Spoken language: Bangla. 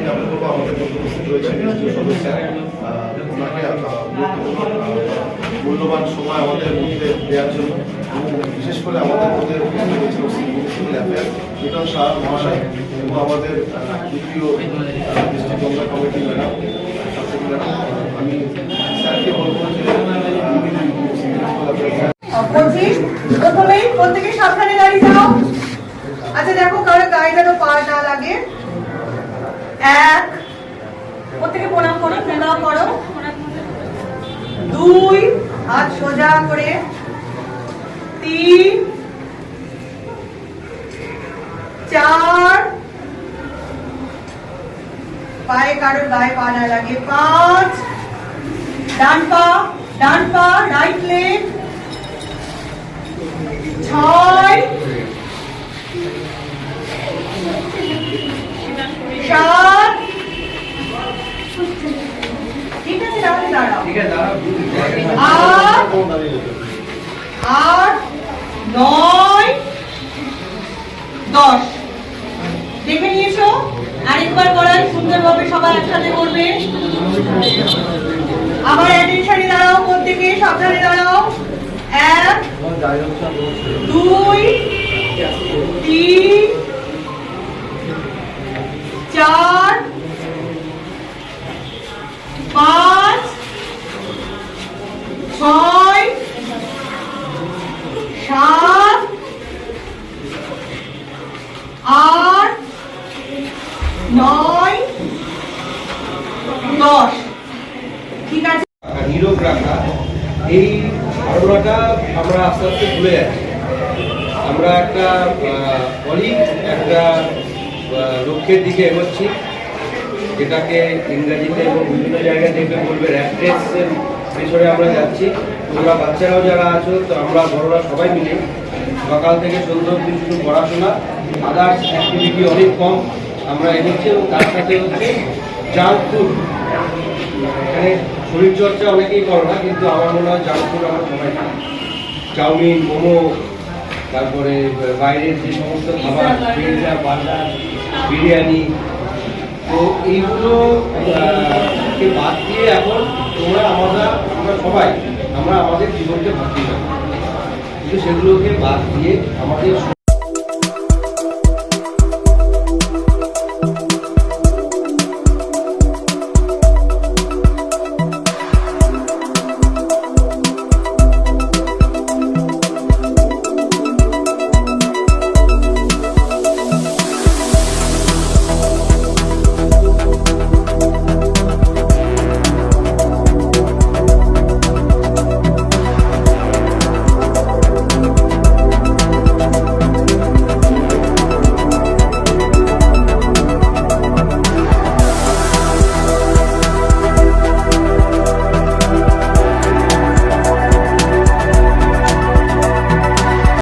জ্ঞাপন করবো আমাদের উপস্থিত রয়েছেন সদস্য ওনাকে মূল্যবান সময় আমাদের মধ্যে দেওয়ার জন্য এবং বিশেষ করে আমাদের মধ্যে মিটন শাহ মহাশয় এবং আমাদের দ্বিতীয় ডিস্ট্রিক্ট গঙ্গা কমিটি ম্যাডাম আমি স্যারকে বলবো যে প্রথমেই প্রত্যেকে সাবধানে দাঁড়িয়ে যাও। আচ্ছা দেখো কারো গায়ে যেন পা না লাগে। এক, প্রত্যেকে প্রণাম করো, প্রণাম করো। দুই, হাত সোজা করে। তিন, চার, পায়ে কারোর গায়ে পা না লাগে। পাঁচ, ডান পা রাইট লেগ। ছয়, সাত, ঠিক আছে তাহলে দাঁড়াও। আট, নয়, 10 দেখে নিয়েছো। আরেকবার করাই সুন্দরভাবে সবাই একসাথে করবে। আবার অ্যাটেনশনে দাঁড়াও, প্রত্যেকে সাবধানে দাঁড়াও। 1, 2, 3, 4, 5, 6, 7, 8, 9, 10 ঠিক আছে। নীরব রাখা, এই ধারণাটা আমরা আস্তে আস্তে ভুলে যাচ্ছি। আমরা একটা লক্ষ্যের দিকে এগোচ্ছি, যেটাকে ইংরেজিতে এবং বিভিন্ন জায়গায় দেখবে বলবে র্যাট রেসের পেছনে আমরা যাচ্ছি। তোমরা বাচ্চারাও যারা আছো, তো আমরা বড়রা সবাই মিলে সকাল থেকে সন্ধ্যা অবধি শুধু পড়াশোনা, আদার্স অ্যাক্টিভিটি অনেক কম আমরা এগোচ্ছি। এবং তার সাথে হচ্ছে জাঙ্ক ফুড। এখানে শরীরচর্চা অনেকেই করো না, কিন্তু আমার মনে হয় জাঙ্ক ফুড আমরা সবাই খাই। চাউমিন, মোমো, তারপরে বাইরের যে সমস্ত খাবার, পিৎজা, বার্গার, বিরিয়ানি, তো এইগুলোকে বাদ দিয়ে এখন আমরা সবাই আমাদের জীবনকে ভাবতে পারি, কিন্তু সেগুলোকে বাদ দিয়ে আমাদের